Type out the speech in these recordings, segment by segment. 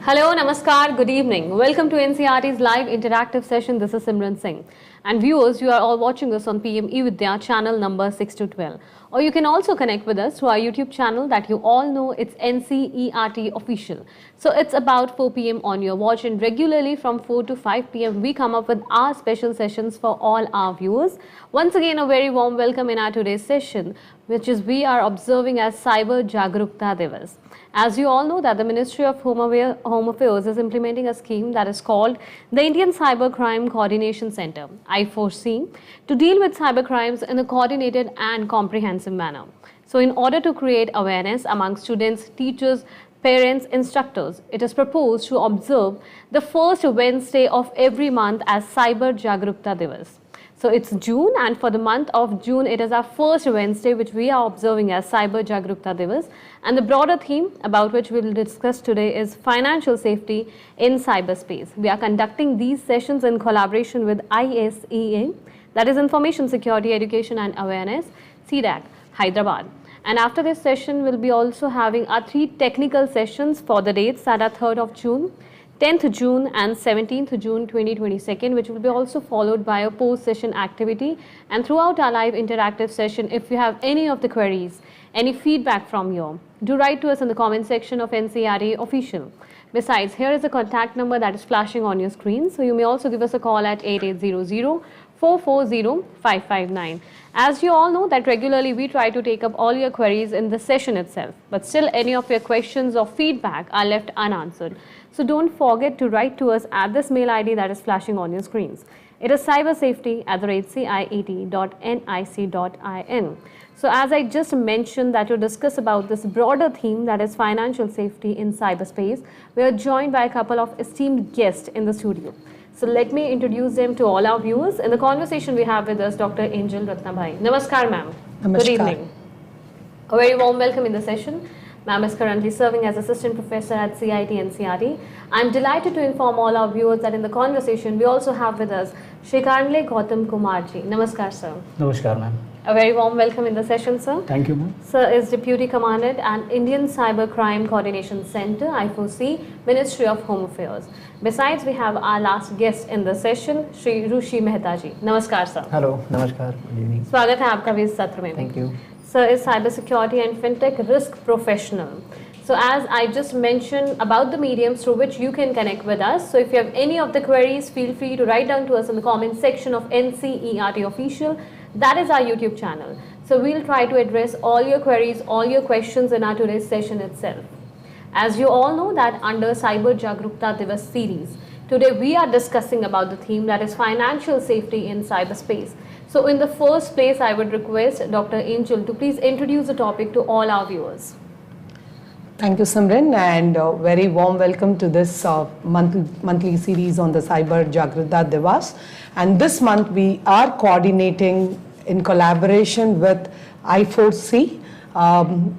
Hello, Namaskar, good evening. Welcome to NCRT's live interactive session. This is Simran Singh. And viewers, you are all watching us on PM eVidya channel number 6 to 12. Or you can also connect with us through our YouTube channel that you all know, it's NCERT Official. So it's about 4 p.m. on your watch, and regularly from 4 to 5 p.m. we come up with our special sessions for all our viewers. Once again, a very warm welcome in our today's session, which is we are observing as Cyber Jagrukta Divas. As you all know that the Ministry of Home Affairs is implementing a scheme that is called the Indian Cybercrime Coordination Center, I4C, to deal with cybercrimes in a coordinated and comprehensive manner. So in order to create awareness among students, teachers, parents, instructors, it is proposed to observe the first Wednesday of every month as Cyber Jagrukta Divas. So it's June, and for the month of June, it is our first Wednesday which we are observing as Cyber Jagrukta Divas. And the broader theme about which we will discuss today is financial safety in cyberspace. We are conducting these sessions in collaboration with ISEA, that is Information Security Education and Awareness, CDAC, Hyderabad. And after this session, we'll be also having our 3 technical sessions for the dates that are 3rd of June, 10th June and 17th June 2022, which will be also followed by a post-session activity. And throughout our live interactive session, if you have any of the queries, any feedback from you, do write to us in the comment section of NCRT Official. Besides, here is a contact number that is flashing on your screen. So you may also give us a call at 8800-440-559. As you all know that regularly we try to take up all your queries in the session itself, but still any of your questions or feedback are left unanswered. So don't forget to write to us at this mail ID that is flashing on your screens. It is cybersafety@ciet.nic.in. So as I just mentioned that to discuss about this broader theme, that is financial safety in cyberspace, we are joined by a couple of esteemed guests in the studio. So let me introduce them to all our viewers. In the conversation we have with us Dr. Angel Ratnabhai. Namaskar, ma'am. Good evening. A very warm welcome in the session. Ma'am is currently serving as Assistant Professor at CIT NCRT. I'm delighted to inform all our viewers that in the conversation we also have with us Shekarnle Gautam Kumarji. Namaskar, sir. Namaskar, ma'am. A very warm welcome in the session, sir. Thank you, ma'am. Sir is Deputy Commandant at Indian Cybercrime Coordination Center, I4C, Ministry of Home Affairs. Besides, we have our last guest in the session, Shri Rushi Mehta ji. Namaskar, sir. Hello, namaskar. Good evening. स्वागत है आपका भी इस सत्र में. Thank you. Sir is cybersecurity and fintech risk professional. So as I just mentioned about the mediums through which you can connect with us. So if you have any of the queries, feel free to write down to us in the comment section of NCERT Official. That is our YouTube channel. So we'll try to address all your queries, all your questions in our today's session itself. As you all know that under Cyber Jagrukta Divas series, today we are discussing about the theme that is financial safety in cyberspace. So in the first place, I would request Dr. Angel to please introduce the topic to all our viewers. Thank you, Simran, and very warm welcome to this monthly series on the Cyber Jagrukta Divas. And this month we are coordinating in collaboration with I4C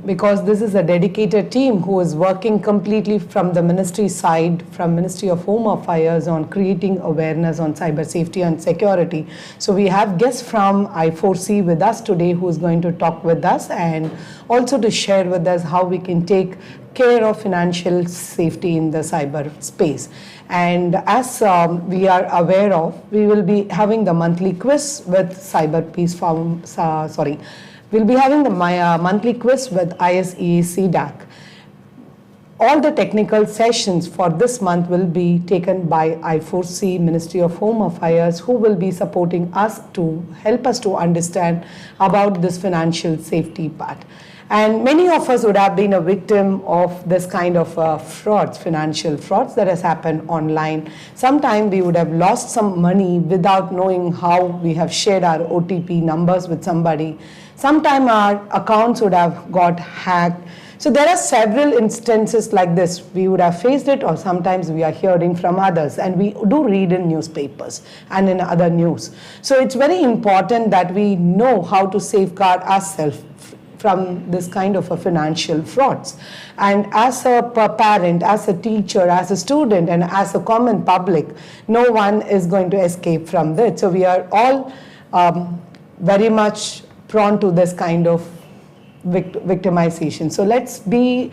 because this is a dedicated team who is working completely from the ministry side, from Ministry of Home Affairs, on creating awareness on cyber safety and security. So we have guests from I4C with us today who is going to talk with us and also to share with us how we can take care of financial safety in the cyber space. And as we are aware of, we will be having the monthly quiz with Cyberspace we'll be having the monthly quiz with ISEA CDAC. All the technical sessions for this month will be taken by I4C, Ministry of Home Affairs, who will be supporting us to help us to understand about this financial safety part. And many of us would have been a victim of this kind of frauds, financial frauds that has happened online. Sometimes we would have lost some money without knowing how we have shared our OTP numbers with somebody. Sometimes our accounts would have got hacked. So there are several instances like this. We would have faced it, or sometimes we are hearing from others, and we do read in newspapers and in other news. So it's very important that we know how to safeguard ourselves from this kind of a financial frauds. And as a parent, as a teacher, as a student, and as a common public, no one is going to escape from this. So we are all very much prone to this kind of victimization. So let's be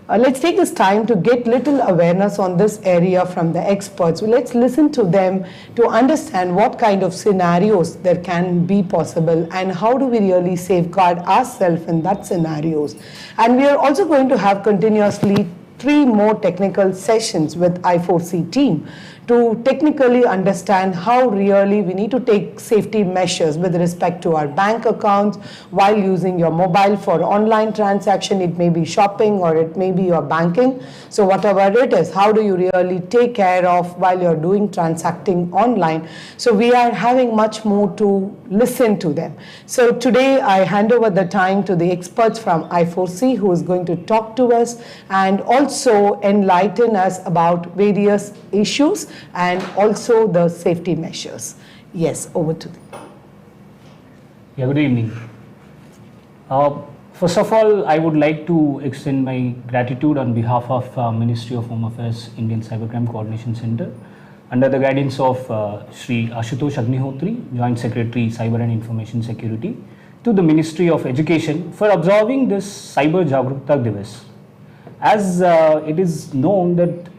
let's take this time to get little awareness on this area from the experts. Let's listen to them to understand what kind of scenarios there can be possible and how do we really safeguard ourselves in that scenarios. And we are also going to have continuously 3 more technical sessions with I4C team to technically understand how really we need to take safety measures with respect to our bank accounts while using your mobile for online transaction. It may be shopping or it may be your banking. So whatever it is, how do you really take care of while you're doing transacting online? So we are having much more to listen to them. So today I hand over the time to the experts from I4C who is going to talk to us and also enlighten us about various issues and also the safety measures. Yes, over to them. Yeah, good evening. First of all, I would like to extend my gratitude on behalf of Ministry of Home Affairs Indian Cybercrime Coordination Center under the guidance of Shri Ashutosh Agnihotri, Joint Secretary Cyber and Information Security, to the Ministry of Education for observing this Cyber Jagrukta Divas. As it is known that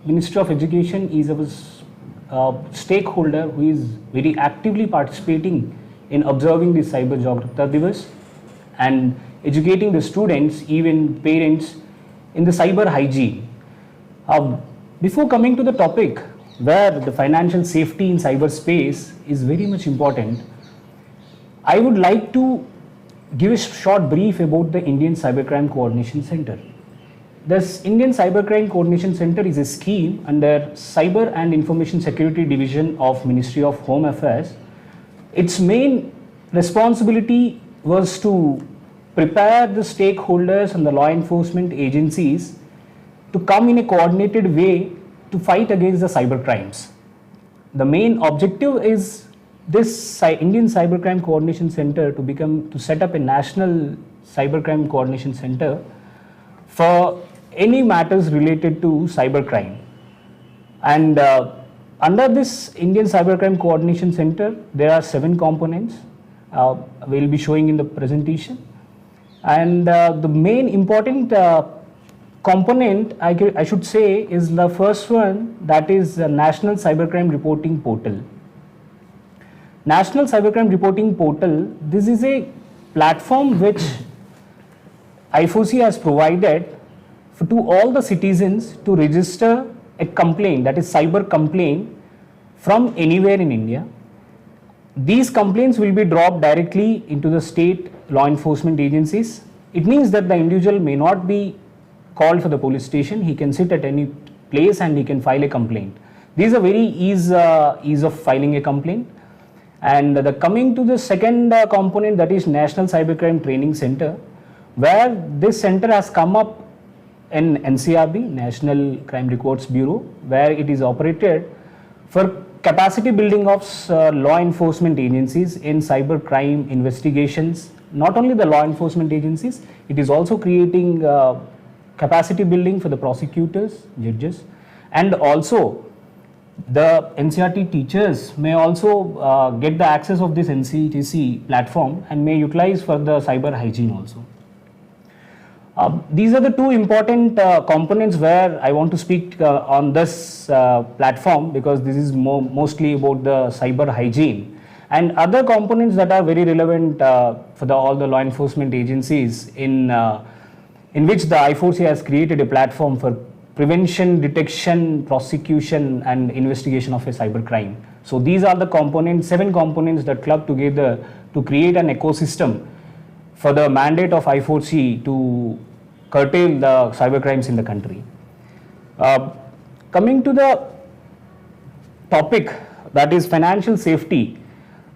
Ministry of Education is a stakeholder who is very actively participating in observing the Cyber Jagrukta Divas and educating the students, even parents, in the cyber hygiene. Before coming to the topic where the financial safety in cyberspace is very much important, I would like to give a short brief about the Indian Cybercrime Coordination Center. This Indian Cybercrime Coordination Center is a scheme under Cyber and Information Security Division of Ministry of Home Affairs. Its main responsibility was to prepare the stakeholders and the law enforcement agencies to come in a coordinated way to fight against the cyber crimes. The main objective is this Indian Cybercrime Coordination Center to set up a national cybercrime coordination center for any matters related to cybercrime. And under this Indian Cybercrime Coordination Center, there are 7 components we'll be showing in the presentation. And the main important component, I should say, is the first one, that is the National Cybercrime Reporting Portal. National Cybercrime Reporting Portal, this is a platform which I4C has provided to all the citizens to register a complaint, that is cyber complaint, from anywhere in India. These complaints will be dropped directly into the state law enforcement agencies. It means that the individual may not be called for the police station. He can sit at any place and he can file a complaint. These are very ease of filing a complaint. And coming to the second component, that is National Cybercrime Training Center, where this center has come up in NCRB, National Crime Records Bureau, where it is operated for capacity building of law enforcement agencies in cyber crime investigations. Not only the law enforcement agencies, it is also creating capacity building for the prosecutors, judges, and also the NCRT teachers may also get the access of this NCTC platform and may utilize for the cyber hygiene also. These are the 2 important components where I want to speak on this platform, because this is mostly about the cyber hygiene, and other components that are very relevant for all the law enforcement agencies in which the I4C has created a platform for prevention, detection, prosecution and investigation of a cyber crime. So these are the components, 7 components that club together to create an ecosystem for the mandate of I4C to curtail the cyber crimes in the country. Coming to the topic, that is financial safety,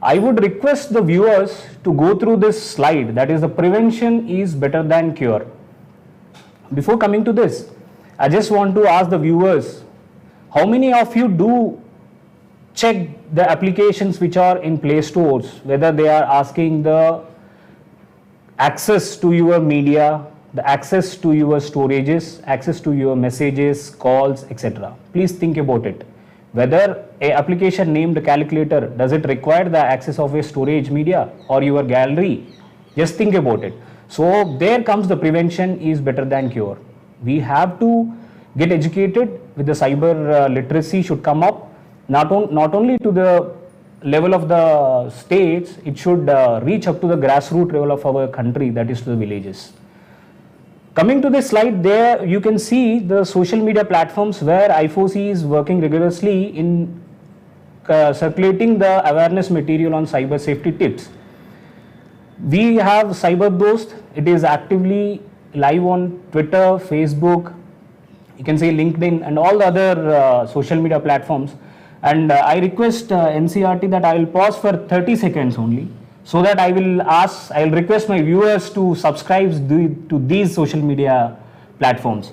I would request the viewers to go through this slide, that is the prevention is better than cure. Before coming to this, I just want to ask the viewers, how many of you do check the applications which are in Play Stores, whether they are asking the access to your media, the access to your storages, access to your messages, calls, etc. Please think about it. Whether a application named calculator, does it require the access of a storage media or your gallery? Just think about it. So there comes the prevention is better than cure. We have to get educated with the cyber literacy should come up, not only to the level of the states, it should reach up to the grassroots level of our country, that is to the villages. Coming to this slide, there you can see the social media platforms where I4C is working rigorously in circulating the awareness material on cyber safety tips. We have Cyber Dost, it is actively live on Twitter, Facebook, you can say LinkedIn and all the other social media platforms. And I request NCRT that I will pause for 30 seconds only, so that I will request my viewers to subscribe to these social media platforms.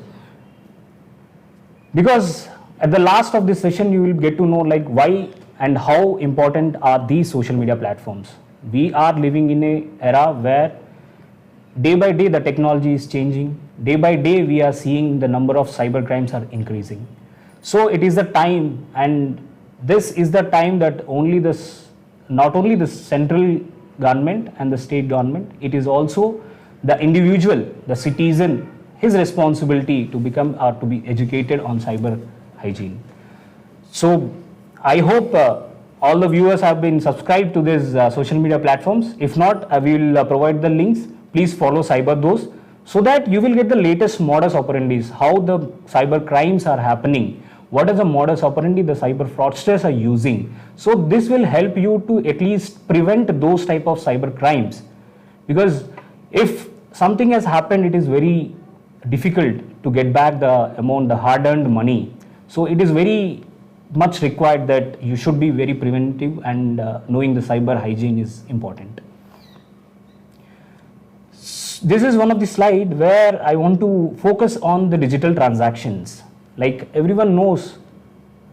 Because at the last of this session, you will get to know like why and how important are these social media platforms. We are living in an era where day by day the technology is changing. Day by day we are seeing the number of cyber crimes are increasing. So it is the time, and this is the time that not only the central government and the state government, it is also the individual, the citizen, his responsibility to become or to be educated on cyber hygiene. So I hope all the viewers have been subscribed to these social media platforms. If not, I will provide the links. Please follow Cyber Dost so that you will get the latest modus operandi, how the cyber crimes are happening, what is the modus operandi the cyber fraudsters are using. So this will help you to at least prevent those type of cyber crimes, because if something has happened, it is very difficult to get back the amount, the hard-earned money. So it is very much required that you should be very preventive, and knowing the cyber hygiene is important. This is one of the slide where I want to focus on the digital transactions. Like everyone knows,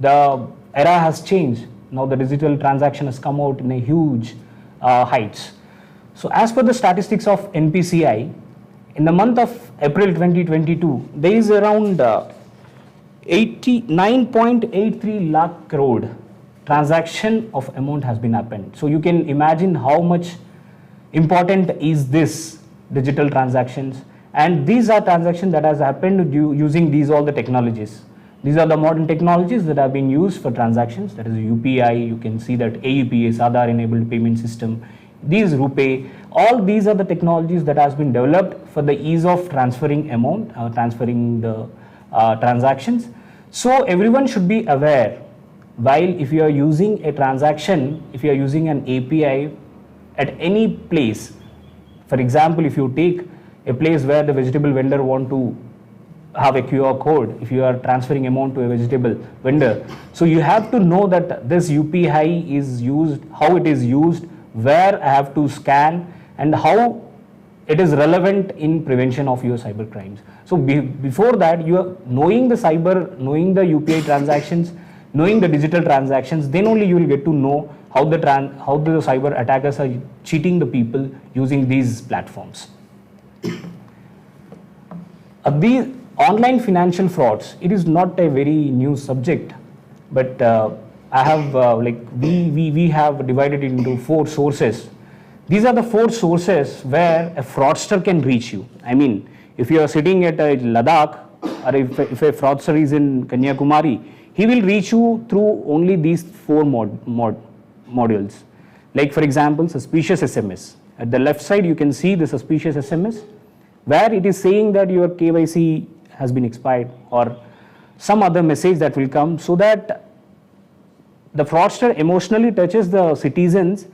the era has changed. Now the digital transaction has come out in a huge heights. So as per the statistics of NPCI, in the month of April 2022, there is around 89.83 lakh crore transaction of amount has been happened. So you can imagine how much important is this digital transactions, and these are transactions that has happened using all the technologies. These are the modern technologies that have been used for transactions, that is UPI, you can see that AUPA, Aadhaar enabled payment system, these RuPay, all these are the technologies that has been developed for the ease of transferring amount, transferring the transactions. So everyone should be aware, while if you are using a transaction, if you are using an API at any place, for example, if you take a place where the vegetable vendor want to have a QR code, if you are transferring amount to a vegetable vendor, so you have to know that this UPI is used, how it is used, where I have to scan, and how it is relevant in prevention of your cyber crimes. So before that, you are knowing the UPI transactions, knowing the digital transactions, then only you will get to know how the cyber attackers are cheating the people using these platforms. These online financial frauds, it is not a very new subject, but I have we have divided it into 4 sources. These are the 4 sources where a fraudster can reach you. I mean, if you are sitting at Ladakh, or if a fraudster is in Kanyakumari, he will reach you through only these 4 modules. Like for example, suspicious SMS. At the left side, you can see the suspicious SMS, where it is saying that your KYC has been expired, or some other message that will come, so that the fraudster emotionally touches the citizens.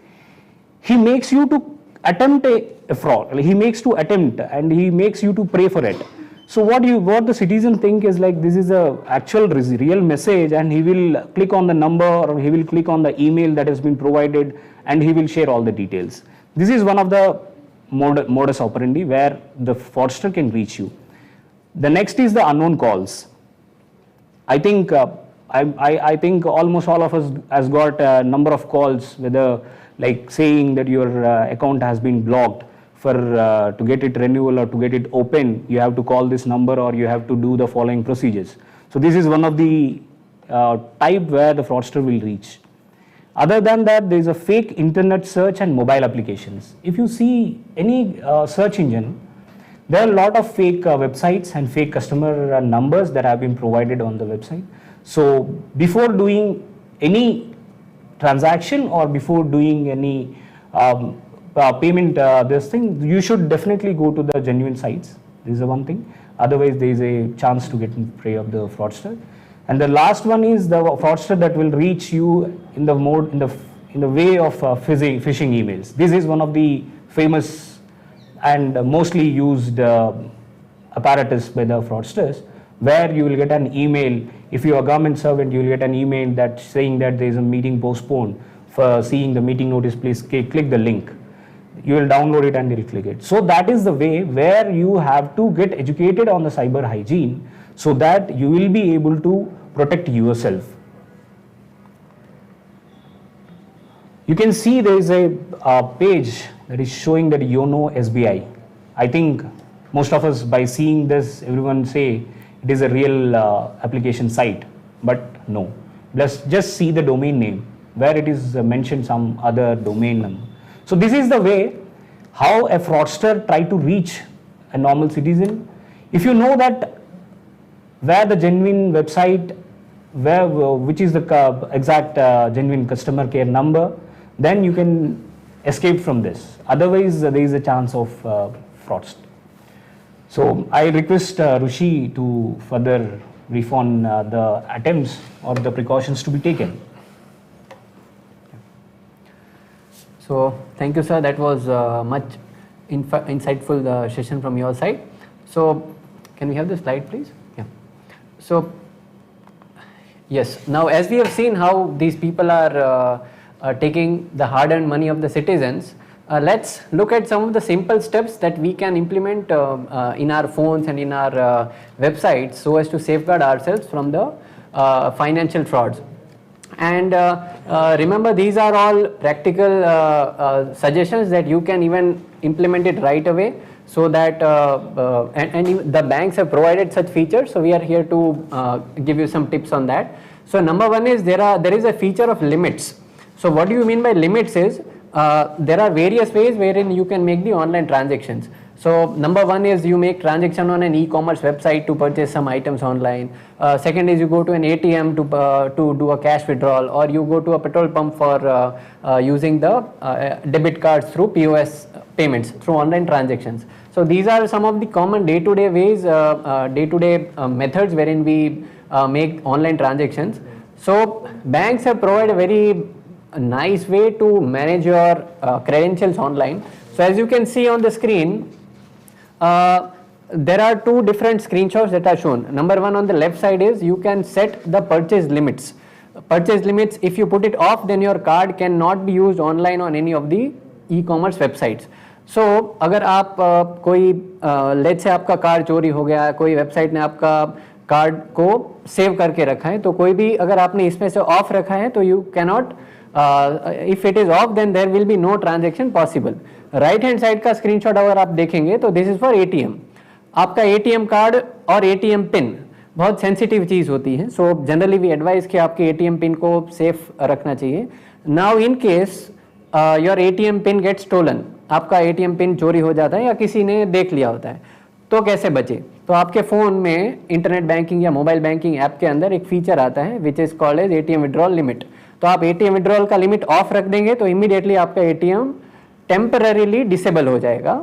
He makes you to attempt a fraud. He makes to attempt, and he makes you to pray for it. So what the citizen think is like, this is a actual real message, and he will click on the number, or he will click on the email that has been provided, and he will share all the details. This is one of the modus operandi where the fraudster can reach you. The next is the unknown calls. I think I think almost all of us has got a number of calls, whether like saying that your account has been blocked. For to get it renewal or to get it open, you have to call this number, or you have to do the following procedures. So this is one of the type where the fraudster will reach. Other than that, there is a fake internet search and mobile applications. If you see any search engine, There are a lot of fake websites and fake customer numbers that have been provided on the website. So before doing any transaction or before doing any payment, this thing, you should definitely go to the genuine sites. This is the one thing. Otherwise, there is a chance to get in prey of the fraudster. And the last one is the fraudster that will reach you in the mode in the way of phishing emails. This is one of the famous and mostly used apparatus by the fraudsters, where you will get an email. If you are a government servant, you will get an email that saying that there is a meeting postponed. For seeing the meeting notice, please click the link. You will download it and you will click it. So that is the way where you have to get educated on the cyber hygiene, so that you will be able to protect yourself. You can see there is a page that is showing that YONO SBI. I think most of us, by seeing this, everyone say it is a real application site, but no. Let's just see the domain name where it is mentioned some other domain number. So this is the way how a fraudster try to reach a normal citizen. If you know that where the genuine website, which is the exact genuine customer care number, then you can escape from this. Otherwise, there is a chance of fraud. So I request Rushi to further brief on the attempts or the precautions to be taken. So thank you, sir. That was much insightful session from your side. So can we have the slide, please? Yeah. So yes, now as we have seen how these people are taking the hard-earned money of the citizens, let's look at some of the simple steps that we can implement in our phones and in our websites, so as to safeguard ourselves from the financial frauds. And remember, these are all practical suggestions that you can even implement it right away, so that and the banks have provided such features, so we are here to give you some tips on that. So number one is there is a feature of limits. So what do you mean by limits is there are various ways wherein you can make the online transactions. So number one is you make transaction on an e-commerce website to purchase some items online. Second is you go to an ATM to do a cash withdrawal, or you go to a petrol pump for using the debit cards through POS payments, through online transactions. So these are some of the common day-to-day ways, day-to-day methods wherein we make online transactions. So banks have provided a very nice way to manage your credentials online. So as you can see on the screen, there are two different screenshots that are shown. Number one on the left side is you can set the purchase limits. Purchase limits, if you put it off, then your card cannot be used online on any of the e-commerce websites. So अगर आप कोई let's say आपका card चोरी हो गया, कोई website ने आपका कार्ड को सेव करके रखा है, तो कोई भी अगर आपने इसमें से ऑफ रखा है तो you cannot, if it is off, then there will be no transaction possible. Right hand side का स्क्रीनशॉट अगर आप देखेंगे तो दिस इज फॉर एटीएम. आपका एटीएम कार्ड और एटीएम पिन बहुत सेंसिटिव चीज होती है, सो जनरली वी एडवाइज कि आपके एटीएम पिन को सेफ रखना चाहिए. Now in case your ATM pin get stolen, आपका एटीएम पिन चोरी हो जाता है या किसी ने देख लिया होता है, तो कैसे बचे? तो आपके फ़ोन में इंटरनेट बैंकिंग या मोबाइल बैंकिंग ऐप के अंदर एक फीचर आता है which is called as ATM withdrawal limit. तो आप एटीएम विड्रॉल का लिमिट ऑफ रख देंगे तो इमीडिएटली आपका एटीएम टेम्पररीली डिसेबल हो जाएगा.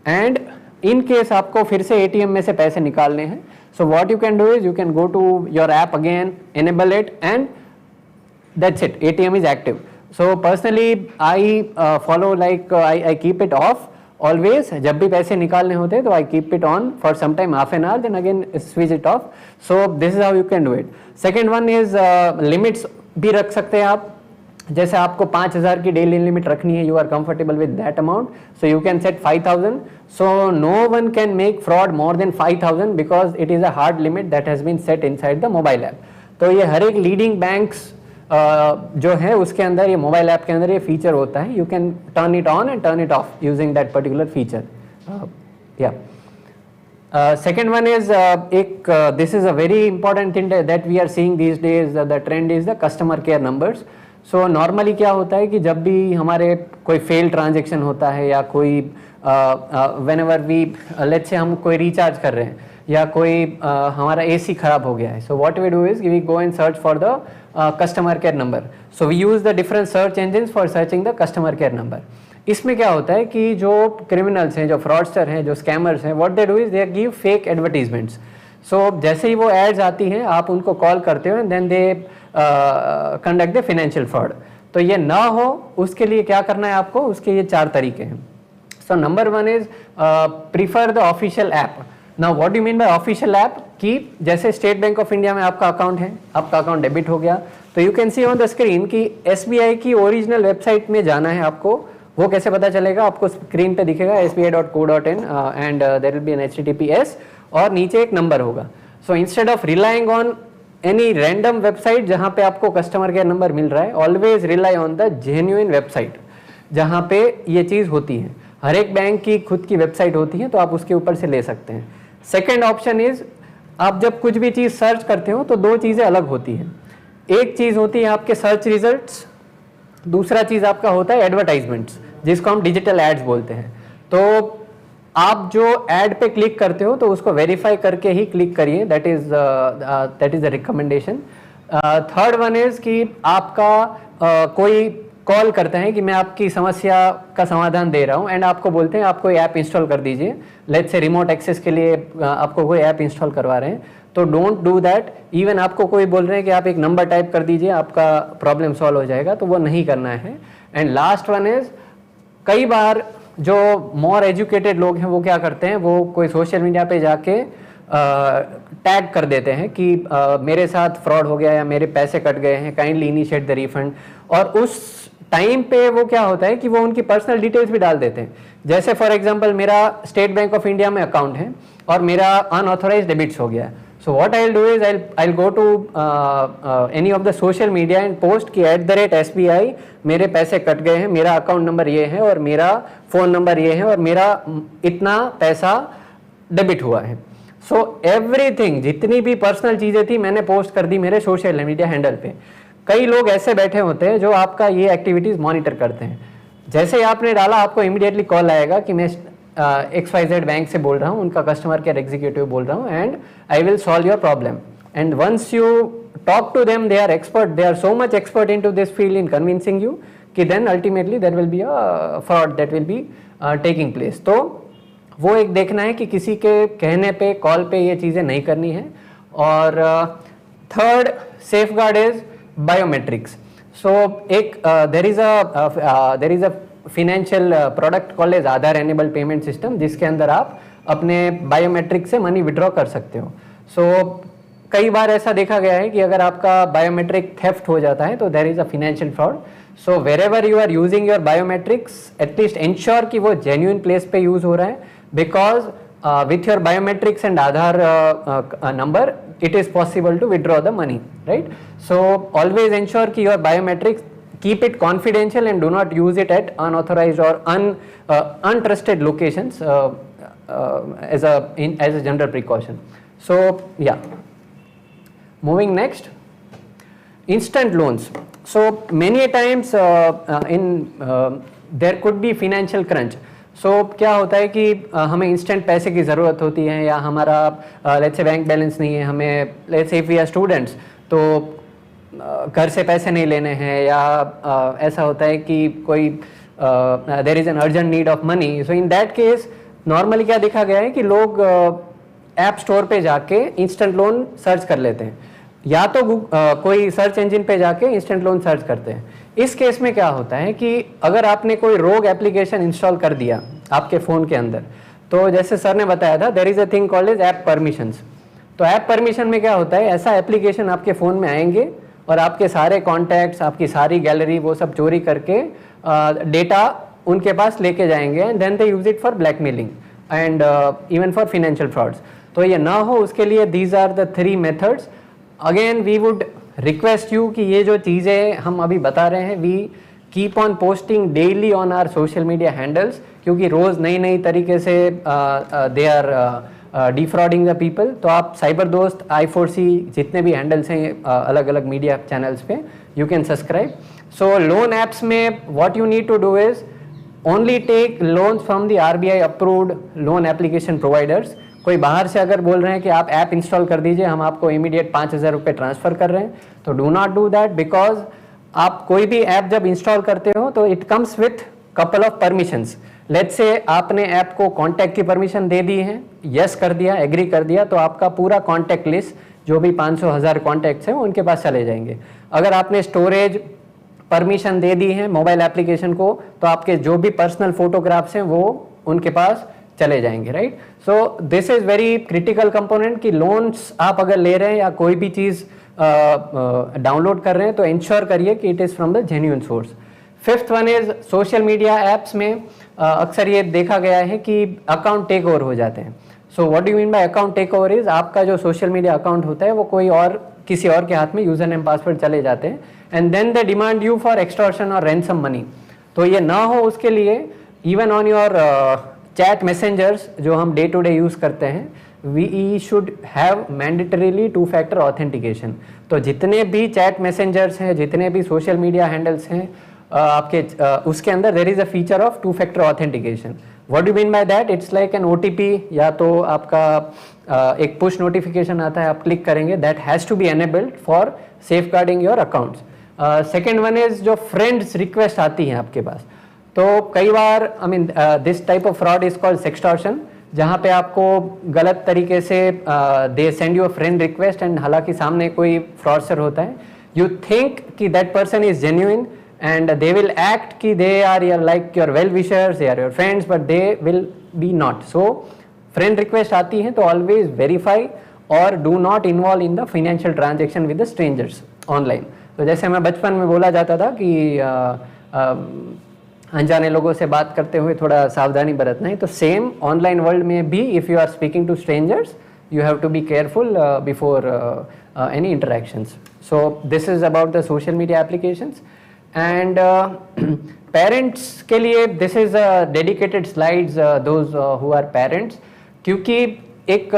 एंड इन केस आपको फिर से एटीएम में से पैसे निकालने हैं, so what you can do is you can go to your app again, enable it, and that's it, ATM is active. So personally I follow like I keep it off always. जब भी पैसे निकालने होते हैं तो I keep it on for some time, half an hour, then again switch it off. So this is how you can do it. Second one is limits भी रख सकते हैं आप. जैसे आपको 5000 की डेली लिमिट रखनी है, you are comfortable with that amount, so you can set 5000. So no one can make fraud more than 5000 because it is a hard limit that has been set inside the mobile app. तो ये हर एक leading banks जो है उसके अंदर, ये mobile app के अंदर ये फीचर होता है. You can turn it on and turn it of using that particular feature. या second one is this is a very important thing that we are seeing these days. The trend is the customer care numbers. So normally क्या होता है कि जब भी हमारे कोई fail transaction होता है या कोई व्हेनेवर वी लेट्स से हम कोई रिचार्ज कर रहे हैं या कोई हमारा एसी खराब हो गया है, so what we do is we go and search for the customer care number. So we use the different search engines for searching the customer care number. इसमें क्या होता है कि जो क्रिमिनल्स हैं, जो फ्रॉडस्टर हैं, जो स्कैमर्स हैं, what they do is they give fake advertisements. So जैसे ही वो एड्स आती हैं आप उनको कॉल करते हो and then they conduct the financial fraud. तो ये ना हो उसके लिए क्या करना है आपको, उसके ये 4 तरीके हैं. So number 1 is prefer the official app. Now what do mean bye official app, कि जैसे स्टेट बैंक ऑफ इंडिया में आपका अकाउंट है, आपका अकाउंट डेबिट हो गया, तो you can see on the screen कि SBI की ओरिजिनल वेबसाइट में जाना है आपको. वो कैसे पता चलेगा, आपको स्क्रीन पे दिखेगा sbi.co.in and there will be an HTTPS और नीचे एक नंबर होगा. So instead of relying on any random website जहाँ पे आपको कस्टमर केयर नंबर मिल रहा है, always rely on the genuine website जहाँ पे ये चीज़ होती है. हर एक बैंक की खुद की वेबसाइट होती है, तो आप उसके ऊपर से ले सकते हैं. सेकेंड ऑप्शन इज, आप जब कुछ भी चीज़ सर्च करते हो तो 2 चीज़ें अलग होती हैं. एक चीज़ होती है आपके सर्च रिजल्ट्स, दूसरा चीज़ आपका होता है एडवर्टाइजमेंट्स, जिसको हम डिजिटल एड्स बोलते हैं. तो आप जो एड पे क्लिक करते हो तो उसको वेरीफाई करके ही क्लिक करिए, that is the recommendation. Third one is कि आपका कोई कॉल करते हैं कि मैं आपकी समस्या का समाधान दे रहा हूं एंड आपको बोलते हैं आप कोई ऐप इंस्टॉल कर दीजिए. लेट्स से रिमोट एक्सेस के लिए आपको कोई ऐप इंस्टॉल करवा रहे हैं, तो डोंट डू दैट. इवन आपको कोई बोल रहे हैं कि आप एक नंबर टाइप कर दीजिए, आपका प्रॉब्लम सॉल्व हो जाएगा, तो वो नहीं करना है. एंड लास्ट वन इज, कई बार जो मोर एजुकेटेड लोग हैं वो क्या करते हैं, वो कोई सोशल मीडिया पे जाके टैग कर देते हैं कि मेरे साथ फ्रॉड हो गया या मेरे पैसे कट गए हैं, काइंडली इनिशिएट द रिफंड. और उस टाइम पे वो क्या होता है कि वो उनकी पर्सनल डिटेल्स भी डाल देते हैं. जैसे फॉर एग्जांपल मेरा स्टेट बैंक ऑफ इंडिया में अकाउंट है और मेरा अनऑथोराइज्ड डेबिट्स हो गया है. So what I will do is I will go to any of the social media and post कि @SBI मेरे पैसे कट गए हैं, मेरा अकाउंट नंबर ये है और मेरा फ़ोन नंबर ये है और मेरा इतना पैसा डेबिट हुआ है. सो एवरीथिंग, जितनी भी पर्सनल चीज़ें थी मैंने पोस्ट कर दी मेरे सोशल मीडिया हैंडल पे. कई लोग ऐसे बैठे होते हैं जो आपका ये एक्टिविटीज़ मॉनिटर करते हैं. जैसे ही आपने डाला आपको इमीडिएटली कॉल आएगा कि मैं XYZ बैंक से बोल रहा हूँ, उनका कस्टमर केयर एग्जीक्यूटिव बोल रहा हूँ, and I will solve your problem. And once you talk to them, they are expert, they are so much expert into this field in convincing you कि then ultimately there will be a fraud that will be taking place. तो वो एक देखना है कि किसी के कहने पे, कॉल पे ये चीज़ें नहीं करनी है. और third safeguard is biometrics. So एक there is a financial product called as Aadhaar enable payment system, जिसके अंदर आप अपने बायोमेट्रिक से मनी विड्रॉ कर सकते हो. सो कई बार ऐसा देखा गया है कि अगर आपका बायोमेट्रिक थेफ्ट हो जाता है तो there is a financial fraud. So wherever you are using your biometrics, at least ensure कि वो जेन्युइन प्लेस पे यूज हो रहा है, because with your biometrics and Aadhaar number, it is possible to withdraw the money, right? So always ensure कि your biometrics, keep it confidential and do not use it at unauthorized or untrusted locations as a general precaution. So yeah, moving next, instant loans. So many times there could be financial crunch. क्या होता है कि हमें instant पैसे की ज़रूरत होती है, या हमारा लेट्स से बैंक बैलेंस नहीं है, हमें let's say if we are students तो घर से पैसे नहीं लेने हैं, या ऐसा होता है कि कोई there is an urgent need of money. So in that case normally क्या देखा गया है कि लोग ऐप स्टोर पे जाके इंस्टेंट लोन सर्च कर लेते हैं, या तो कोई सर्च इंजन पे जाके इंस्टेंट लोन सर्च करते हैं. इस केस में क्या होता है कि अगर आपने कोई रोग एप्लीकेशन इंस्टॉल कर दिया आपके फ़ोन के अंदर, तो जैसे सर ने बताया था, there is a thing called as app permissions. तो ऐप परमिशन में क्या होता है, ऐसा एप्लीकेशन आपके फ़ोन में आएंगे और आपके सारे कॉन्टैक्ट्स, आपकी सारी गैलरी, वो सब चोरी करके डेटा उनके पास लेके जाएंगे, and then they use it for blackmailing and even for financial frauds. तो ये ना हो उसके लिए these are the 3 methods. Again we would request you कि ये जो चीज़ें हम अभी बता रहे हैं, we keep on posting daily on our social media handles, क्योंकि रोज़ नई तरीके से they are defrauding the people. तो आप साइबर दोस्त I4C जितने भी हैंडल्स हैं अलग अलग मीडिया चैनल्स पे, you can subscribe. So loan apps में what you need to do is only take loans from the RBI approved loan application providers. कोई बाहर से अगर बोल रहे हैं कि आप ऐप इंस्टॉल कर दीजिए, हम आपको इमीडिएट 5,000 रुपये ट्रांसफ़र कर रहे हैं, तो do not do that, because आप कोई भी ऐप जब इंस्टॉल करते हो तो it comes with couple of permissions. Let's say आपने ऐप को कॉन्टैक्ट की परमिशन दे दी है, यस कर दिया, एग्री कर दिया, तो आपका पूरा कॉन्टैक्ट लिस्ट जो भी 500,000 कॉन्टैक्ट्स हैं उनके पास चले जाएंगे. अगर आपने स्टोरेज परमिशन दे दी है मोबाइल एप्लीकेशन को, तो आपके जो भी पर्सनल फोटोग्राफ्स हैं वो उनके पास चले जाएंगे, right. So this is very critical component कि लोन्स आप अगर ले रहे हैं या कोई भी चीज़ डाउनलोड कर रहे हैं तो इंश्योर करिए कि it is from the genuine source. Fifth one is social media apps में अक्सर ये देखा गया है कि अकाउंट टेक ओवर हो जाते हैं. So what do mean by account take over is आपका जो सोशल मीडिया अकाउंट होता है वो कोई और किसी और के हाथ में यूजर नेम पासवर्ड चले जाते हैं, and then they demand you for extortion और रैंसम मनी. तो ये ना हो उसके लिए even on your chat messengers जो हम डे टू डे यूज़ करते हैं, we should have mandatorily 2-factor authentication. तो जितने भी चैट मैसेंजर्स हैं, जितने भी सोशल मीडिया हैंडल्स हैं आपके, उसके अंदर there is a feature of 2-factor authentication. What do mean by that? It's like an OTP या तो आपका एक पुश नोटिफिकेशन आता है, आप क्लिक करेंगे, that has to be enabled for safeguarding your accounts. Second one is जो friends request आती हैं आपके पास, तो कई बार this type of fraud is called sextortion, जहाँ पे आपको गलत तरीके से they send you a friend request and हालांकि सामने कोई फ्रॉडस्टर होता है. यू थिंक कि that person is genuine and they will act कि they are your like your well wishers, they are your friends, but they will be not. So friend request आती है तो ऑलवेज वेरीफाई और do not involve in the financial transaction with the strangers online. तो जैसे मैं बचपन में बोला जाता था कि अनजाने लोगों से बात करते हुए थोड़ा सावधानी बरतना है, तो सेम ऑनलाइन वर्ल्ड में भी if you are speaking to strangers you have to be careful before any interactions. So this is about the social media applications, and parents के लिए this is a dedicated slides those who are parents, क्योंकि एक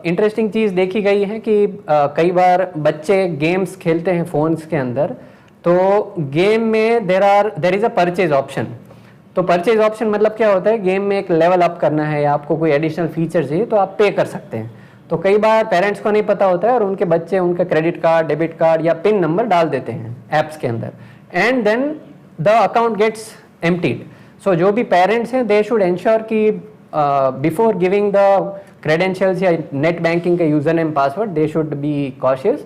interesting चीज़ देखी गई है कि कई बार बच्चे गेम्स खेलते हैं फ़ोन्स के अंदर, तो गेम में there is a purchase option. तो परचेज ऑप्शन मतलब क्या होता है, गेम में एक लेवल अप करना है या आपको कोई एडिशनल फीचर चाहिए तो आप पे कर सकते हैं. तो कई बार पेरेंट्स को नहीं पता होता है और उनके बच्चे उनका क्रेडिट कार्ड, डेबिट कार्ड या पिन नंबर डाल देते हैं ऐप्स के अंदर, and then the account gets emptied. So जो भी पेरेंट्स हैं दे शुड एंश्योर कि बिफोर गिविंग द क्रेडेंशियल्स या नेट बैंकिंग का user name password they should be cautious.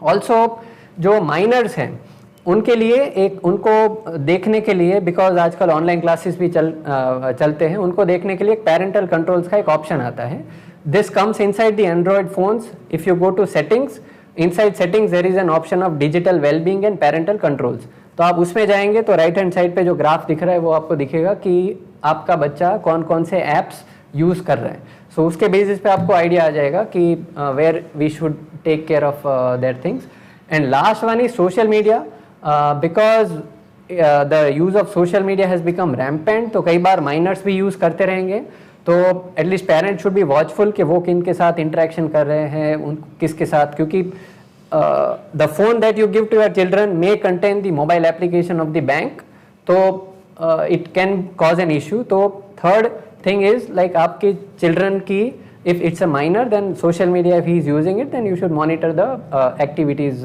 Also जो माइनर्स हैं उनके लिए एक उनको देखने के लिए, बिकॉज आजकल ऑनलाइन क्लासेस भी चलते हैं, उनको देखने के लिए एक पेरेंटल कंट्रोल्स का एक ऑप्शन आता है. This comes inside the Android phones. If you go to settings, inside settings there is an option of digital wellbeing and parental controls. तो आप उसमें जाएंगे तो राइट हैंड साइड पे जो ग्राफ दिख रहा है वो आपको दिखेगा कि आपका बच्चा कौन कौन से ऐप्स यूज़ कर रहा है. सो उसके बेसिस पे आपको आइडिया आ जाएगा कि where we should take care of their things. And last one is social media. Because the use of social media has become rampant, तो कई बार माइनर्स भी यूज़ करते रहेंगे, तो at least parents should be watchful कि वो किन के साथ इंटरेक्शन कर रहे हैं, उन किसके साथ, क्योंकि the phone that you give to your children may contain the mobile application of the bank, तो it can cause an issue. तो थर्ड थिंग इज लाइक आपके चिल्ड्रन की, if it's a minor, then social media, if he is using it, then you should monitor the activities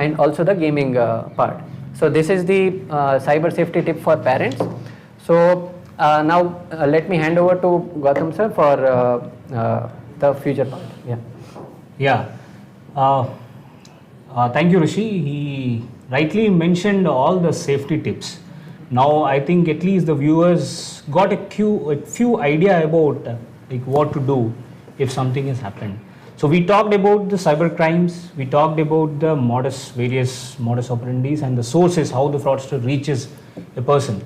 and also the gaming part. So this is the cyber safety tip for parents. So now let me hand over to Gautam sir for the future part. Thank you, Rishi. He rightly mentioned all the safety tips. Now I think at least the viewers got a few idea about like what to do if something has happened. So we talked about the cyber crimes, we talked about the various modus operandis and the sources, how the fraudster reaches a person.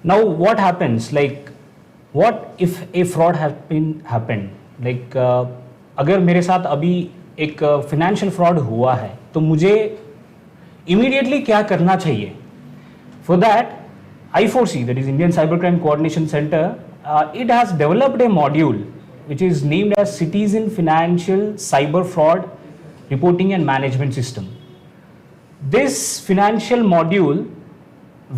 Now what happens, like what if a fraud happened, like अगर मेरे साथ अभी एक financial fraud हुआ है तो मुझे immediately क्या करना चाहिए? For that, I4C, that is Indian Cybercrime Coordination Center, it has developed a module which is named as Citizen Financial Cyber Fraud Reporting and Management System. this financial module,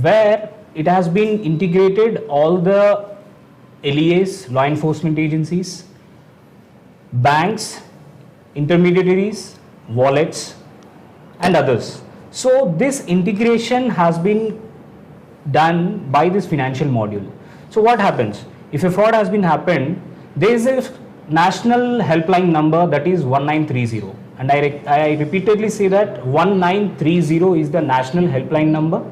where it has been integrated all the LEAs, law enforcement agencies, banks, intermediaries, wallets, and others. So this integration has been done by this financial module. So what happens? If a fraud has been happened, there is a national helpline number, that is 1930. And I repeatedly say that 1930 is the national helpline number.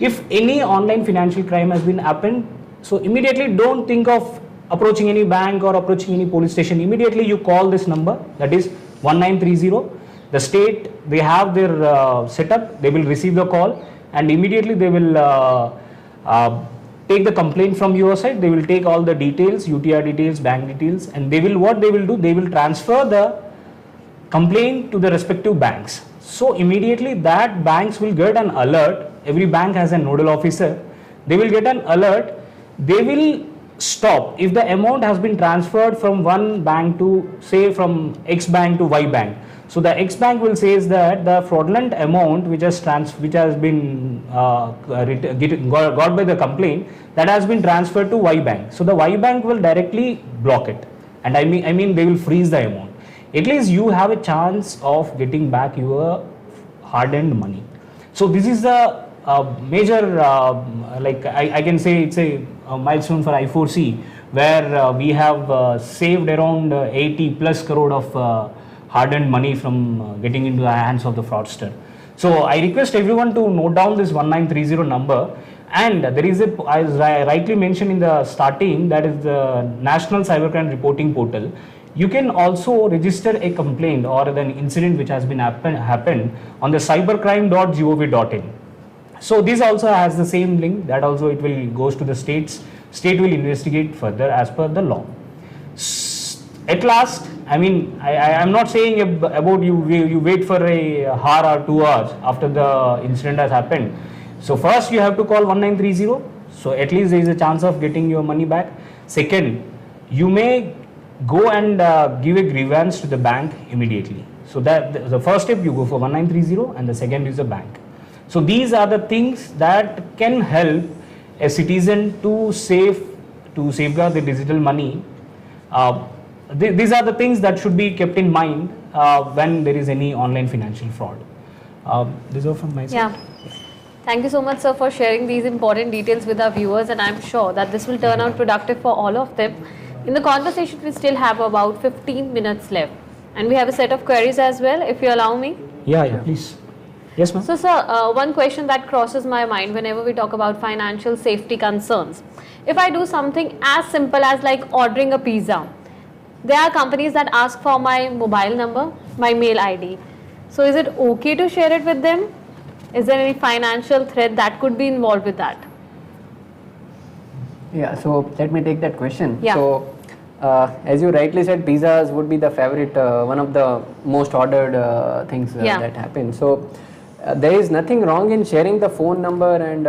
If any online financial crime has been happened, so immediately don't think of approaching any bank or approaching any police station. Immediately you call this number, that is 1930. The state, they have their setup, they will receive the call, and immediately they will take the complaint from your side. They will take all the details, UTR details, bank details, and they will, what they will do, they will transfer the complaint to the respective banks. So immediately that banks will get an alert. Every bank has a nodal officer. They will get an alert. They will stop if the amount has been transferred from one bank to, say, from X bank to Y bank. So the X bank will say that the fraudulent amount which has been got by the complaint, that has been transferred to Y bank. So the Y bank will directly block it, and I mean they will freeze the amount. At least you have a chance of getting back your hard-earned money. So this is the major, like I can say it's a milestone for I4C, where we have saved around 80 plus crore of hard-earned money from getting into the hands of the fraudster. So I request everyone to note down this 1930 number, and there is a, as I rightly mentioned in the starting, that is the National Cybercrime Reporting Portal. You can also register a complaint or an incident which has been happened on the cybercrime.gov.in. So this also has the same link, that also it will goes to the states. State will investigate further as per the law. At last, I mean, I am not saying about you wait for a hour or 2 hours after the incident has happened. So first you have to call 1930. So at least there is a chance of getting your money back. Second, you may go and give a grievance to the bank immediately. So that the first step, you go for 1930, and the second is the bank. So these are the things that can help a citizen to safeguard the digital money. These are the things that should be kept in mind when there is any online financial fraud. These are from my side. Yeah. Thank you so much, sir, for sharing these important details with our viewers, and I'm sure that this will turn out productive for all of them. In the conversation, we still have about 15 minutes left, and we have a set of queries as well, if you allow me. Yeah, please. Yes, ma'am. So, sir, one question that crosses my mind whenever we talk about financial safety concerns. If I do something as simple as like ordering a pizza, there are companies that ask for my mobile number, my mail ID. So is it okay to share it with them? Is there any financial threat that could be involved with that? Yeah, so let me take that question. Yeah. So as you rightly said, pizzas would be the favorite, one of the most ordered things that happen. So there is nothing wrong in sharing the phone number and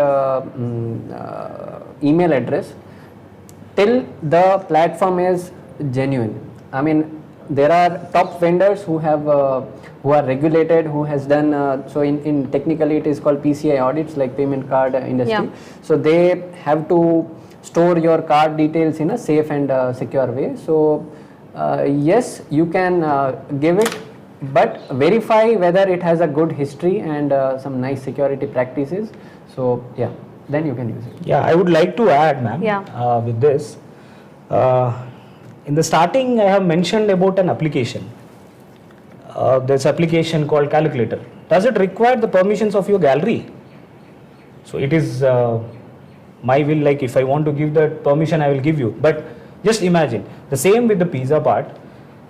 email address till the platform is genuine. I mean, there are top vendors who have who are regulated, who has done so in technically it is called PCI audits, like payment card industry. So they have to store your card details in a safe and secure way. So yes, you can give it, but verify whether it has a good history and some nice security practices. So yeah, then you can use it. Yeah, I would like to add, ma'am, with this. In the starting, I have mentioned about an application. There's application called calculator. Does it require the permissions of your gallery? So it is my will, like if I want to give that permission, I will give you. But just imagine, the same with the pizza part.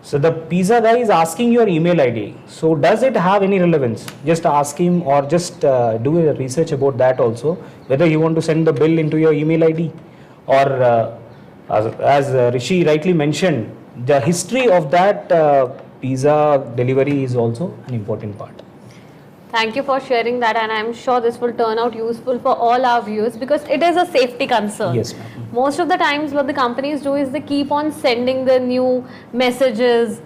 So the pizza guy is asking your email ID. So does it have any relevance? Just ask him, or just do a research about that also, whether you want to send the bill into your email ID, or as Rishi rightly mentioned, the history of that pizza delivery is also an important part. Thank you for sharing that, and I'm sure this will turn out useful for all our viewers, because it is a safety concern. Yes, ma'am. Most of the times what the companies do is they keep on sending the new messages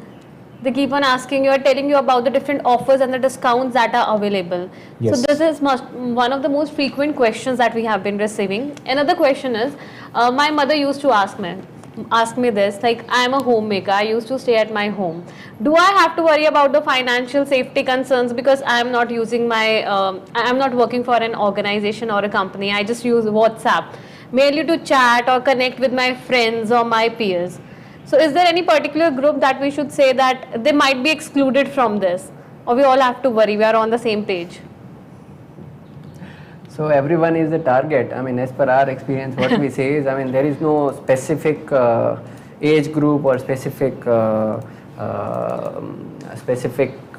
They keep on asking you or telling you about the different offers and the discounts that are available. Yes. So this is one of the most frequent questions that we have been receiving. Another question is, my mother used to ask me this, like, I am a homemaker, I used to stay at my home. Do I have to worry about the financial safety concerns because I am not using my, I am not working for an organization or a company, I just use WhatsApp merely to chat or connect with my friends or my peers. So is there any particular group that we should say that they might be excluded from this, or we all have to worry, we are on the same page? So everyone is the target. I mean, as per our experience, what we say is, I mean, there is no specific age group or specific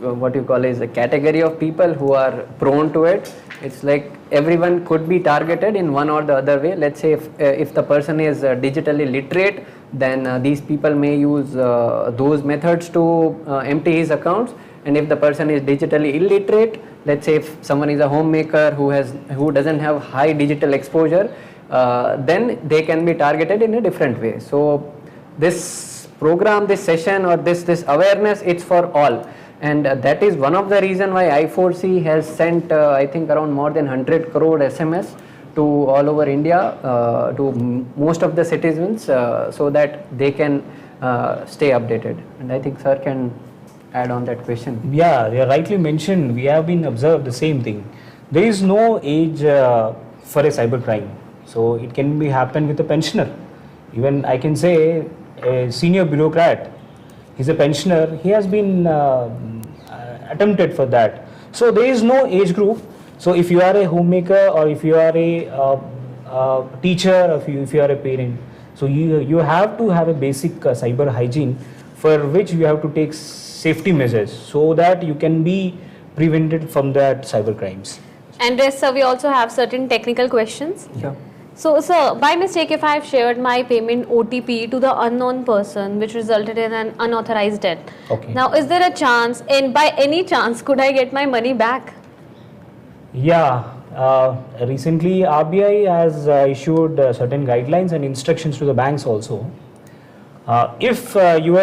what you call is a category of people who are prone to it. It's like everyone could be targeted in one or the other way. Let's say if the person is digitally literate, then these people may use those methods to empty his accounts. And if the person is digitally illiterate, let's say if someone is a homemaker who doesn't have high digital exposure, then they can be targeted in a different way. So this program, this session, or this awareness, it's for all. And that is one of the reason why I4C has sent I think around more than 100 crore SMS to all over India, to most of the citizens, so that they can stay updated. And I think sir can add on that question. Yeah, you rightly mentioned, we have been observed the same thing. There is no age for a cybercrime. So it can be happen with a pensioner. Even I can say a senior bureaucrat, he's a pensioner, he has been attempted for that. So there is no age group. So if you are a homemaker, or if you are a teacher, or if you are a parent, so you have to have a basic cyber hygiene, for which you have to take safety measures so that you can be prevented from that cyber crimes. And yes, sir, we also have certain technical questions. Yeah. So, sir, by mistake, if I have shared my payment OTP to the unknown person, which resulted in an unauthorized debt, Okay. now is there a chance, and by any chance, could I get my money back? Yeah, recently RBI has issued certain guidelines and instructions to the banks also. If your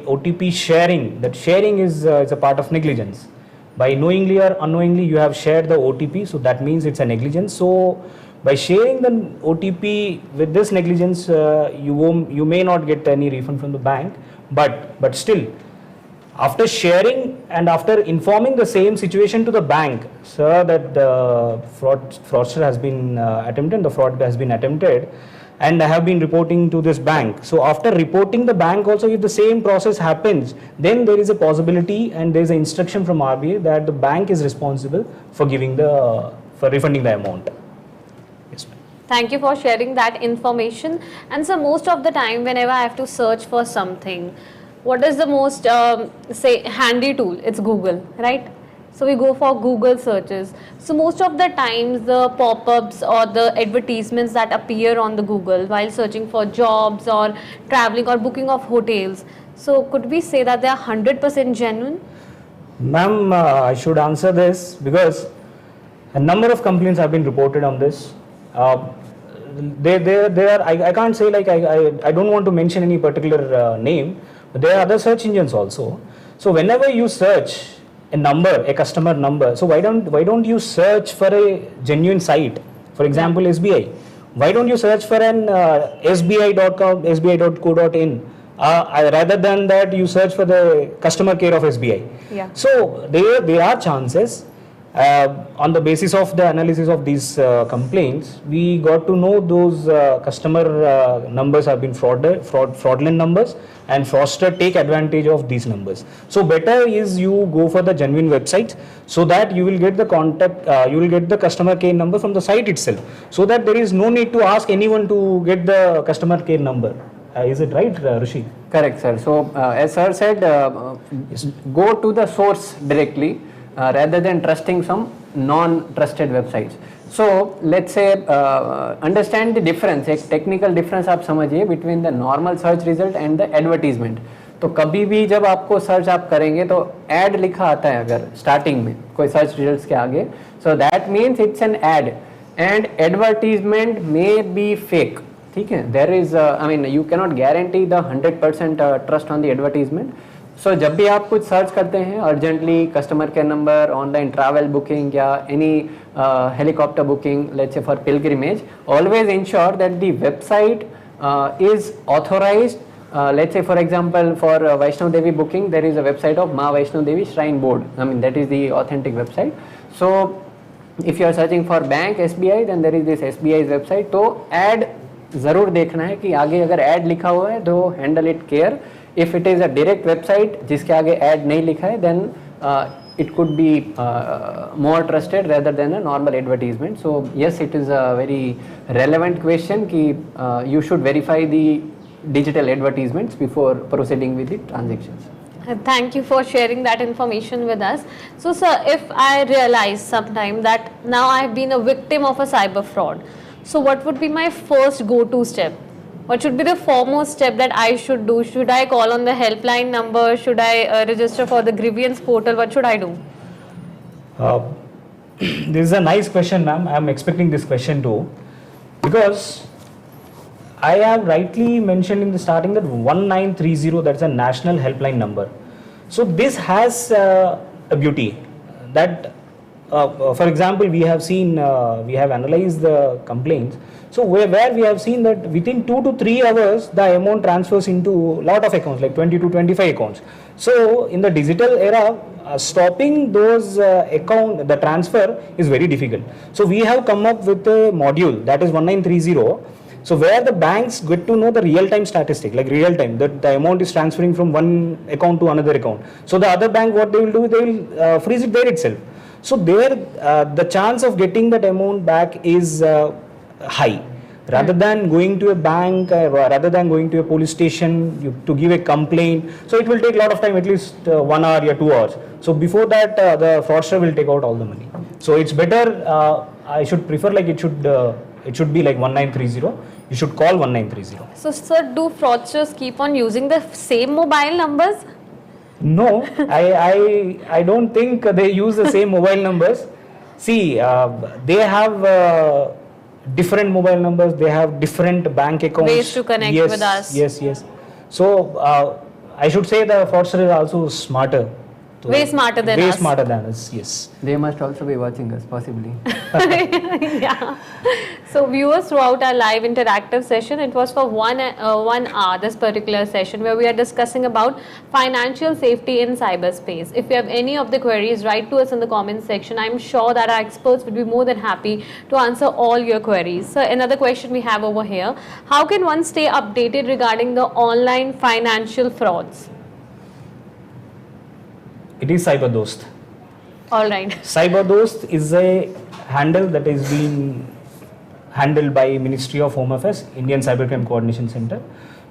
OTP sharing, that sharing is a part of negligence. By knowingly or unknowingly you have shared the OTP, so that means it's a negligence. So by sharing the OTP with this negligence, you may not get any refund from the bank, but still, after sharing and after informing the same situation to the bank, sir, that the fraudster has been attempted, the fraud has been attempted, and I have been reporting to this bank. So after reporting the bank also, if the same process happens, then there is a possibility and there is an instruction from RBI that the bank is responsible for refunding the amount. Yes, ma'am. Thank you for sharing that information. And so most of the time, whenever I have to search for something, what is the most handy tool? It's Google, right? So we go for Google searches. So most of the times the pop-ups or the advertisements that appear on the Google while searching for jobs or traveling or booking of hotels, so could we say that they are 100% genuine? Ma'am, I should answer this because a number of complaints have been reported on this. I can't say, like, I don't want to mention any particular name, but there are other search engines also. So whenever you search a number, a customer number, so why don't you search for a genuine site? For example, SBI. Why don't you search for an sbi.com, sbi.co.in, rather than that you search for the customer care of SBI? Yeah. So there are chances. On the basis of the analysis of these complaints, we got to know those customer numbers have been fraudulent numbers, and fraudster take advantage of these numbers. So better is you go for the genuine websites, so that you will get the contact, you will get the customer care number from the site itself, so that there is no need to ask anyone to get the customer care number. Is it right, Rishi? Correct, sir. So as sir said, go to the source directly, rather than trusting some non-trusted websites. So let's say understand the difference, एक technical difference आप समझिए between the normal search result and the advertisement. तो कभी भी जब आपको search आप करेंगे तो ad लिखा आता है अगर starting में कोई search results के आगे, so that means it's an ad and advertisement may be fake. ठीक है, there is I mean you cannot guarantee the 100% trust on the advertisement. सो जब भी आप कुछ सर्च करते हैं urgently, customer care number, online travel booking या any helicopter booking, let's say for pilgrimage, always ensure that the website is authorized. Let's say for example for Vaishnav Devi booking, there is a website of Ma Vaishnav Devi Shrine Board. I mean that is the authentic website. So if you are searching for bank SBI, then there is this SBI's website. तो ad ज़रूर देखना है कि आगे अगर ad लिखा हुआ है तो handle it care. If it is a direct website जिसके आगे ad नहीं लिखा है, then it could be more trusted rather than a normal advertisement. So yes, it is a very relevant question कि you should verify the digital advertisements before proceeding with the transactions. Thank you for sharing that information with us. So sir, if I realize sometime that now I have been a victim of a cyber fraud, so what would be my first go-to step? What should be the foremost step that I should do? Should I call on the helpline number? Should I register for the grievance portal? What should I do? This is a nice question, ma'am. I am expecting this question too, because I have rightly mentioned in the starting that 1930, that's a national helpline number. So this has a beauty that, for example, we have seen, we have analyzed the complaints. So where we have seen that within 2 to 3 hours, the amount transfers into lot of accounts, like 20 to 25 accounts. So in the digital era, stopping those the transfer is very difficult. So we have come up with a module, that is 1930. So where the banks get to know the real-time statistic, like real-time, that the amount is transferring from one account to another account. So the other bank, what they will do, they will freeze it there itself. So there, the chance of getting that amount back is high. Rather than going to a bank, rather than going to a police station to give a complaint, so it will take a lot of time, at least 1 hour or 2 hours. So before that, the fraudster will take out all the money. So it's better. I should prefer like it should be like 1930. You should call 1930. So sir, do fraudsters keep on using the same mobile numbers? No, I don't think they use the same mobile numbers. See, they have different mobile numbers, they have different bank accounts. Ways to connect with us. Yes. So I should say the fraudster is also smarter. Way smarter than us. Way smarter than us, yes. They must also be watching us, possibly. Yeah. So viewers, throughout our live interactive session, it was for 1 hour, this particular session, where we are discussing about financial safety in cyberspace. If you have any of the queries, write to us in the comments section. I'm sure that our experts will be more than happy to answer all your queries. So another question we have over here: how can one stay updated regarding the online financial frauds? It is CyberDost. All right. CyberDost is a handle that is being handled by Ministry of Home Affairs, Indian Cybercrime Coordination Center.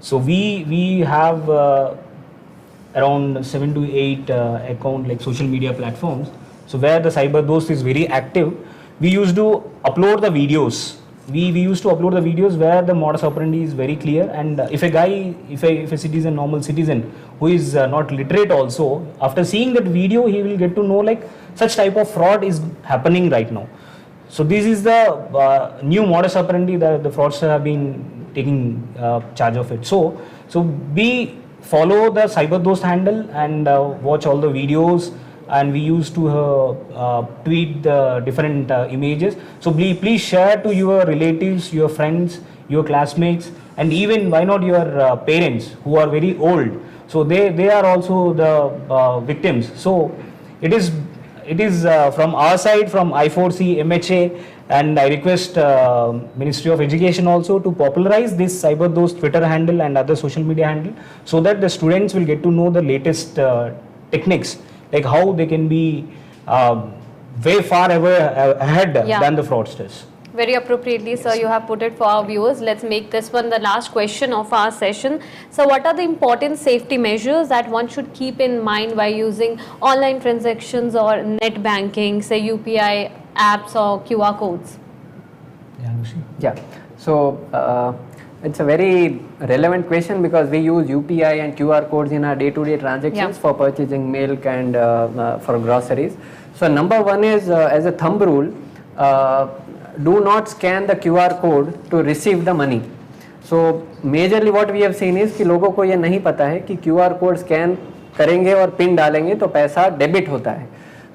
So we have around 7 to 8 account like social media platforms. So where the CyberDost is very active, we used to upload the videos. We used to upload the videos where the modus operandi is very clear, and if a citizen, normal citizen who is not literate also, after seeing that video, he will get to know like such type of fraud is happening right now. So this is the new modus operandi that the fraudsters have been taking charge of it. So we follow the CyberDost handle and watch all the videos, and we used to tweet the different images. So please share to your relatives, your friends, your classmates, and even why not your parents who are very old. So they are also the victims. So it is from our side, from I4C, MHA, and I request Ministry of Education also to popularize this CyberDost Twitter handle and other social media handle, so that the students will get to know the latest techniques, like how they can be way far ahead than the fraudsters. Very appropriately, sir, you have put it for our viewers. Let's make this one the last question of our session. So what are the important safety measures that one should keep in mind while using online transactions or net banking, say UPI apps or QR codes? Yeah, so it's a very relevant question because we use UPI and QR codes in our day-to-day transactions for purchasing milk and for groceries. So number one is, as a thumb rule, do not scan the QR code to receive the money. So majorly what we have seen is कि लोगों को ये नहीं पता है कि QR code scan करेंगे और पिन डालेंगे तो पैसा डेबिट होता है.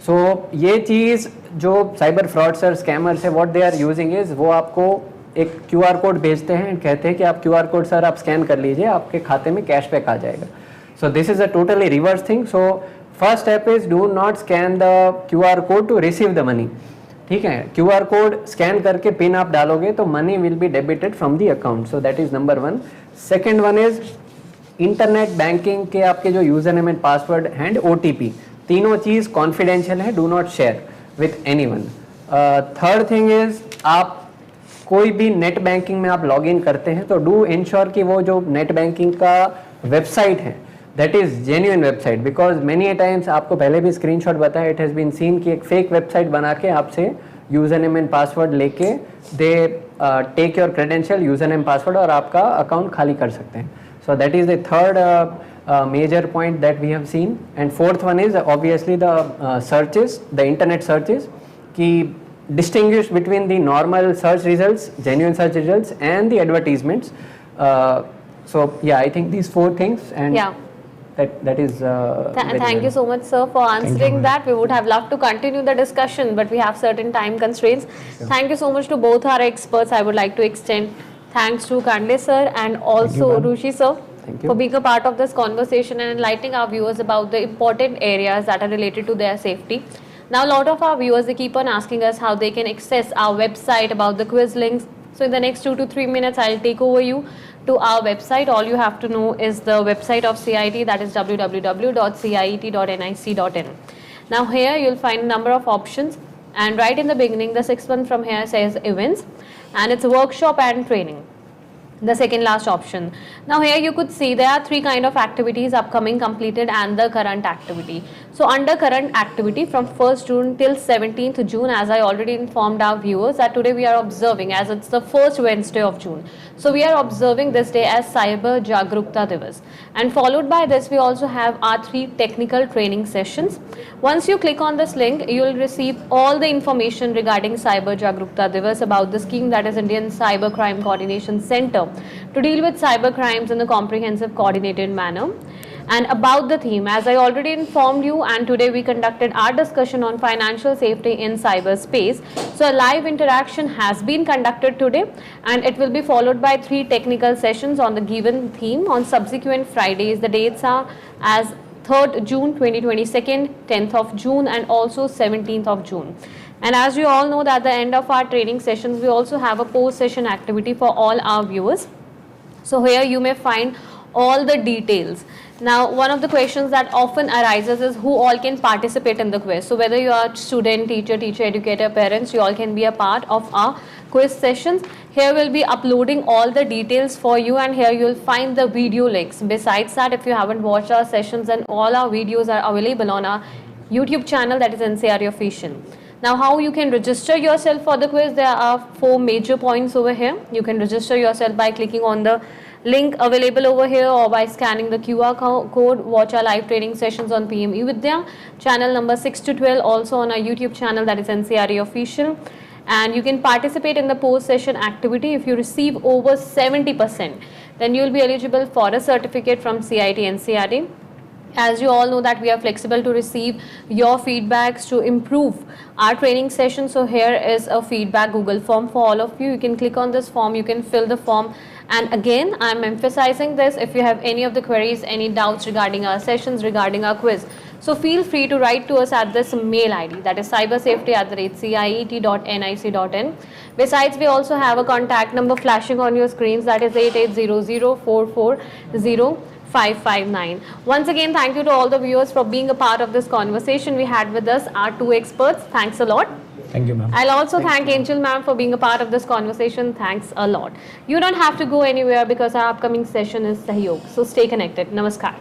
सो ये चीज़ जो साइबर फ्रॉडस्टर स्कैमर्स है what they are using is वो आपको एक QR कोड भेजते हैं, कहते हैं कि आप QR कोड सर आप स्कैन कर लीजिए, आपके खाते में कैशबैक आ जाएगा. So this is a totally reverse thing. So first step is do not scan the QR code to receive the money. ठीक है, QR कोड स्कैन करके पिन आप डालोगे तो money will be debited from the account. So that is number 1. Second one is internet banking के आपके जो user name and password and OTP तीनों चीज कॉन्फिडेंशियल है, do not share with anyone. Third thing is आप कोई भी net banking में आप लॉग इन करते हैं तो डू इंश्योर कि वो जो नेट बैंकिंग का वेबसाइट है that is genuine website, because many A times आपको पहले भी स्क्रीनशॉट बताया, इट हैज बीन सीन कि एक फेक वेबसाइट बना के आपसे यूजर नेम एंड पासवर्ड लेके they take your credential user name password और आपका अकाउंट खाली कर सकते हैं. So that is the third major point that we have seen. And fourth one is obviously the searches, the internet searches, ki distinguish between the normal search results, genuine search results and the advertisements. So yeah, I think these 4 things, and that is thank you so much sir for answering that. We would have loved to continue the discussion, but we have certain time constraints. Thank you so much to both our experts. I would like to extend thanks to Kande sir and also Rushi sir for being a part of this conversation and enlightening our viewers about the important areas that are related to their safety. Now a lot of our viewers, they keep on asking us how they can access our website, about the quiz links. So in the next 2 to 3 minutes I'll take over you to our website. All you have to know is the website of CIT, that is www.ciet.nic.in. Now here you'll find a number of options, and right in the beginning the 6th one from here says events, and it's workshop and training, the second last option. Now here you could see there are 3 kind of activities, upcoming, completed and the current activity. So under current activity from 1st June till 17th June, as I already informed our viewers that today we are observing, as it's the first Wednesday of June, so we are observing this day as Cyber Jagrukta Divas, and followed by this we also have our 3 technical training sessions. Once you click on this link, you will receive all the information regarding Cyber Jagrukta Divas, about the scheme that is Indian Cyber Crime Coordination Center to deal with cyber crimes in a comprehensive coordinated manner. And about the theme, as I already informed you, and today we conducted our discussion on financial safety in cyberspace. So a live interaction has been conducted today, and it will be followed by 3 technical sessions on the given theme on subsequent Fridays. The dates are as 3rd June 2022, 10th of June and also 17th of June. And as you all know that at the end of our training sessions, we also have a post session activity for all our viewers. So here you may find all the details. Now one of the questions that often arises is who all can participate in the quiz. So whether you are student, teacher, educator, parents, you all can be a part of our quiz sessions. Here we'll be uploading all the details for you, and here you'll find the video links. Besides that, if you haven't watched our sessions, then all our videos are available on our YouTube channel, that is ncertofficial. Now how you can register yourself for the quiz, there are 4 major points over here. You can register yourself by clicking on the link available over here or by scanning the QR code. Watch our live training sessions on PM eVidya, channel number 6 to 12, also on our YouTube channel, that is ncertofficial. And you can participate in the post session activity. If you receive over 70%, then you will be eligible for a certificate from CIT NCRT. As you all know that we are flexible to receive your feedbacks to improve our training session. So here is a feedback Google form for all of you. You can click on this form, you can fill the form, and again I am emphasizing this, if you have any of the queries, any doubts regarding our sessions, regarding our quiz, so feel free to write to us at this mail ID, that is cybersafety@ciet.nic.in. Besides, we also have a contact number flashing on your screens, that is 8800440559. Once again, thank you to all the viewers for being a part of this conversation. We had with us our 2 experts. Thanks a lot. Thank you, ma'am. I'll also thank Angel ma'am for being a part of this conversation. Thanks a lot. You don't have to go anywhere because our upcoming session is Sahyog. So stay connected. Namaskar.